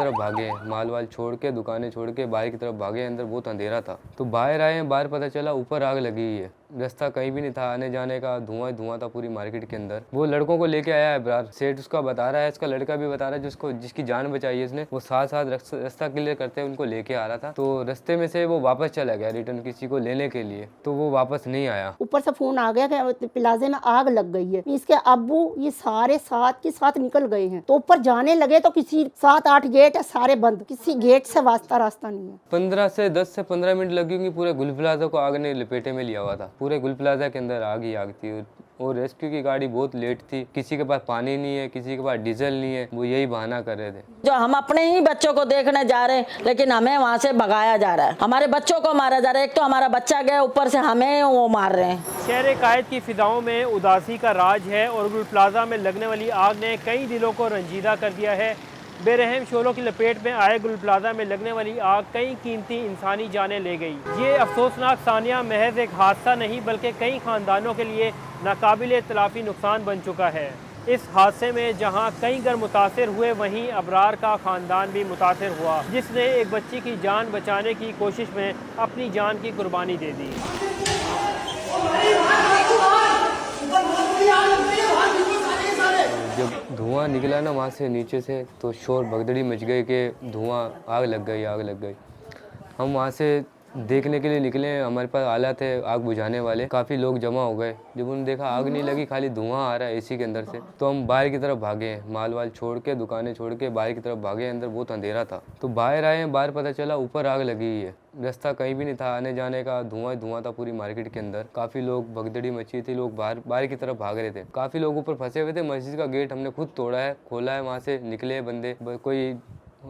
तरफ भागे, माल वाल छोड़ के, दुकानें छोड़ के बाहर की तरफ भागे। अंदर बहुत अंधेरा था तो बाहर आए, बाहर पता चला ऊपर आग लगी हुई है। रास्ता कहीं भी नहीं था आने जाने का, धुआं धुआं था पूरी मार्केट के अंदर। वो लड़कों को लेके आया है बाहर, सेठ उसका बता रहा है, इसका लड़का भी बता रहा है जिसको जिसकी जान बचाई है इसने, वो साथ साथ रास्ता क्लियर करते हुए उनको लेके आ रहा था। तो रास्ते में से वो वापस चला गया रिटर्न किसी को लेने के लिए, तो वो वापस नहीं आया। ऊपर से फोन आ गया कि प्लाजे में आग लग गई है। इसके अब्बू ये सारे साथ के साथ निकल गए हैं, तो ऊपर जाने लगे तो किसी 7-8 गेट है सारे बंद, किसी गेट से रास्ता नहीं है। 10 से 15 मिनट लगी होंगी। पूरे गुल प्लाजा को आग ने लपेटे में लिया हुआ था। पूरे गुल प्लाजा के अंदर आग ही आग थी और रेस्क्यू की गाड़ी बहुत लेट थी। किसी के पास पानी नहीं है, किसी के पास डीजल नहीं है, वो यही बहाना कर रहे थे। जो हम अपने ही बच्चों को देखने जा रहे हैं लेकिन हमें वहाँ से भगाया जा रहा है, हमारे बच्चों को मारा जा रहा है। एक तो हमारा बच्चा गया, ऊपर से हमें वो मार रहे हैं। शहर कायद की फिजाओं में उदासी का राज है और गुल प्लाजा में लगने वाली आग ने कई दिलों को रंजीदा कर दिया है। बेरहम शोलों की लपेट में आए गुल प्लाजा में लगने वाली आग कई कीमती इंसानी जानें ले गई। ये अफसोसनाक सानिया महज एक हादसा नहीं बल्कि कई ख़ानदानों के लिए नाकाबिले तलाफ़ी नुकसान बन चुका है। इस हादसे में जहां कई घर मुतासर हुए, वहीं अबरार का ख़ानदान भी मुतासर हुआ, जिसने एक बच्ची की जान बचाने की कोशिश में अपनी जान की कुर्बानी दे दी। जब धुआं निकला ना वहाँ से नीचे से, तो शोर भगदड़ी मच गई कि धुआं, आग लग गई, आग लग गई। हम वहाँ से देखने के लिए निकले, हमारे पास आला थे आग बुझाने वाले, काफ़ी लोग जमा हो गए। जब उन्होंने देखा आग नहीं लगी, खाली धुआं आ रहा है एसी के अंदर से, तो हम बाहर की तरफ भागे, माल वाल छोड़ के, दुकानें छोड़ के बाहर की तरफ भागे। अंदर बहुत अंधेरा था तो बाहर आए, बाहर पता चला ऊपर आग लगी हुई है। रास्ता कहीं भी नहीं था आने जाने का, धुआं धुआं था पूरी मार्केट के अंदर। काफ़ी लोग, भगदड़ी मची थी, लोग बाहर की तरफ भाग रहे थे। काफ़ी लोग ऊपर फंसे हुए थे। मस्जिद का गेट हमने खुद तोड़ा है, खोला है, वहाँ से निकले बंदे। कोई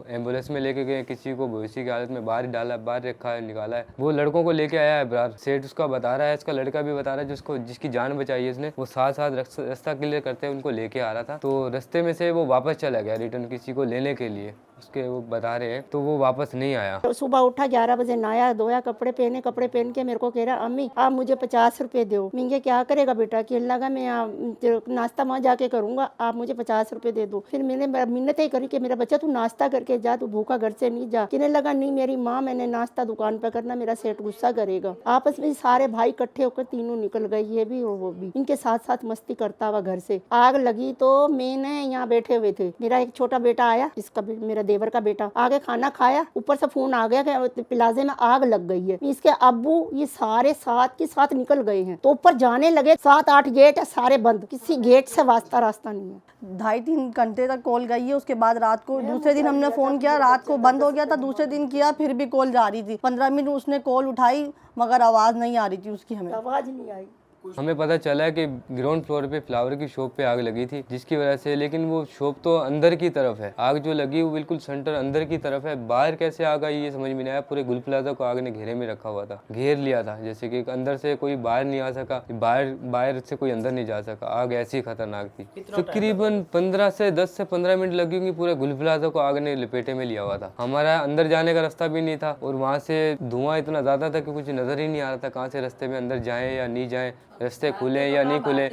एम्बुलेंस में लेके गए, किसी को बेहोशी की हालत में बाहर डाला, बाहर रखा है, निकाला है। वो लड़कों को लेके आया है बाहर, सेठ उसका बता रहा है, इसका लड़का भी बता रहा है जिसको जिसकी जान बचाई है इसने, वो साथ साथ रास्ता क्लियर करते हुए उनको लेके आ रहा था। तो रास्ते में से वो वापस चला गया रिटर्न किसी को लेने के लिए, उसके वो बता रहे हैं, तो वो वापस नहीं आया। तो सुबह उठा 11 बजे, नहाया धोया, कपड़े पहन के मेरे को कह रहा, अम्मी आप मुझे 50 रुपए दो। मैं क्या करेगा बेटा, कहने लगा मैं नाश्ता वहाँ जाके करूंगा, आप मुझे 50 रुपए दे दो। फिर मैंने मिन्नत ही करी कि मेरा बच्चा तू नाश्ता करके जा, तू भूखा घर से नहीं जा। कहने लगा नहीं मेरी माँ, मैंने नाश्ता दुकान पर करना, मेरा सेठ गुस्सा करेगा। आपस में सारे भाई इकट्ठे होकर तीनों निकल गए, ये भी और वो भी। इनके साथ साथ मस्ती करता हुआ घर से आग लगी। तो मैंने यहाँ बैठे हुए थे, मेरा एक छोटा बेटा आया, इसका मेरा देवर का बेटा, आगे खाना खाया। ऊपर से फोन आ गया कि प्लाजे में आग लग गई है। इसके अब्बू ये सारे साथ के साथ निकल गए हैं, तो ऊपर जाने लगे। 7-8 गेट है सारे बंद, किसी गेट से रास्ता नहीं है। 2.5-3 घंटे तक कॉल गई है। उसके बाद रात को दूसरे दिन हमने फ़ोन किया, रात को बंद हो गया था। दूसरे दिन किया, फिर भी कॉल जा रही थी। 15 मिनट उसने कॉल उठाई मगर आवाज़ नहीं आ रही थी उसकी, हमें आवाज़ नहीं आई। हमें पता चला है कि ग्राउंड फ्लोर पे फ्लावर की शॉप पे आग लगी थी, जिसकी वजह से, लेकिन वो शॉप तो अंदर की तरफ है, आग जो लगी वो बिल्कुल सेंटर अंदर की तरफ है। बाहर कैसे आग आई ये समझ में नहीं आया। पूरे गुल प्लाजा को आग ने घेरे में रखा हुआ था, घेर लिया था, जैसे कि अंदर से कोई बाहर नहीं आ सका, बाहर से कोई अंदर नहीं जा सका। आग ऐसी खतरनाक थी। तकरीबन 10 से 15 मिनट लगी होंगी। पूरे गुल प्लाजा को आग ने लपेटे में लिया हुआ था। हमारा अंदर जाने का रास्ता भी नहीं था और वहाँ से धुआं इतना ज़्यादा था कि कुछ नज़र ही नहीं आ रहा था कहाँ से रास्ते में अंदर जाएँ या नहीं जाएँ, रास्ते खुले या नहीं खुले।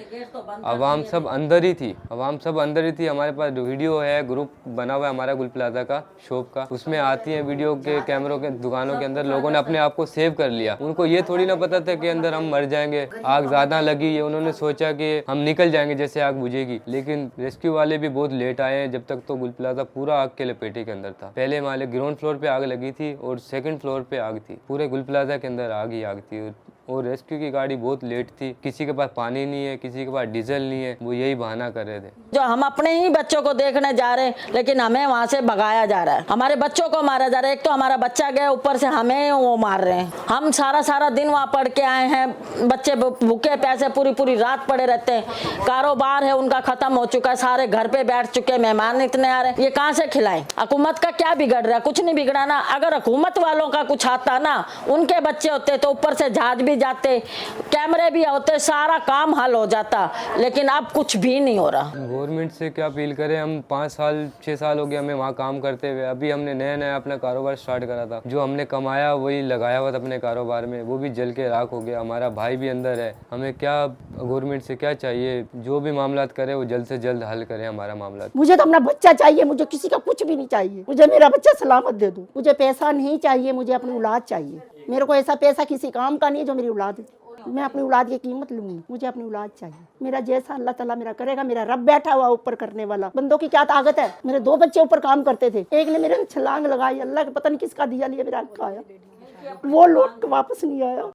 आवाम सब अंदर ही थी, हमारे पास वीडियो है, ग्रुप बना हुआ है हमारा गुल प्लाजा का शॉप का, उसमें आती है वीडियो के कैमरों के दुकानों के अंदर। लोगों ने अपने आप को सेव कर लिया। उनको ये थोड़ी ना पता था कि अंदर हम मर जाएंगे, आग ज़्यादा लगी है। उन्होंने सोचा कि हम निकल जाएंगे जैसे आग बुझेगी, लेकिन रेस्क्यू वाले भी बहुत लेट आए हैं। जब तक तो गुल प्लाजा पूरा आग के लपेटे के अंदर था। पहले माले ग्राउंड फ्लोर पे आग लगी थी और 2nd फ्लोर पे आग थी। पूरे गुल प्लाजा के अंदर आग ही आग थी और रेस्क्यू की गाड़ी बहुत लेट थी। किसी के पास पानी नहीं है, किसी के पास डीजल नहीं है, वो यही बहाना कर रहे थे। जो हम अपने ही बच्चों को देखने जा रहे हैं लेकिन हमें वहाँ से भगाया जा रहा है, हमारे बच्चों को मारा जा रहा है। एक तो हमारा बच्चा गया, ऊपर से हमें वो मार रहे हैं। हम सारा दिन वहाँ पढ़ के आए हैं, बच्चे भूखे प्यासे पूरी रात पड़े रहते हैं। कारोबार है उनका खत्म हो चुका है, सारे घर पे बैठ चुके हैं, मेहमान इतने आ रहे हैं, ये कहाँ से खिलाएं। हुकूमत का क्या बिगड़ रहा है, कुछ नहीं बिगड़ा ना। अगर हुकूमत वालों का कुछ आता ना, उनके बच्चे होते तो ऊपर से जहाज भी भी जाते, कैमरे भी होते, सारा काम हल हो जाता, लेकिन अब कुछ भी नहीं हो रहा। गवर्नमेंट से क्या अपील करें, हम 5 साल 6 साल हो गए हमें वहाँ काम करते हुए। अभी हमने नया नया अपना कारोबार स्टार्ट करा था, जो हमने कमाया वही लगाया हुआ था अपने कारोबार में, वो भी जल के राख हो गया। हमारा भाई भी अंदर है। हमें क्या गवर्नमेंट से क्या चाहिए, जो भी मामला करे वो जल्द से जल्द हल करे हमारा मामला। मुझे तो अपना बच्चा चाहिए, मुझे किसी का कुछ भी नहीं चाहिए। मुझे मेरा बच्चा सलामत दे दो। मुझे पैसा नहीं चाहिए, मुझे अपनी औलाद चाहिए। मेरे को ऐसा पैसा किसी काम का नहीं है जो मेरी औलाद है। मैं अपनी औलाद की कीमत लूंगी, मुझे अपनी औलाद चाहिए। मेरा जैसा अल्लाह ताला मेरा करेगा, मेरा रब बैठा हुआ ऊपर करने वाला। बंदों की क्या ताकत है। मेरे 2 बच्चे ऊपर काम करते थे, एक ने मेरे छलांग लगाई, अल्लाह के पता नहीं किसका दिया लिया मेरा हक आया, वो लौट के वापस नहीं आया।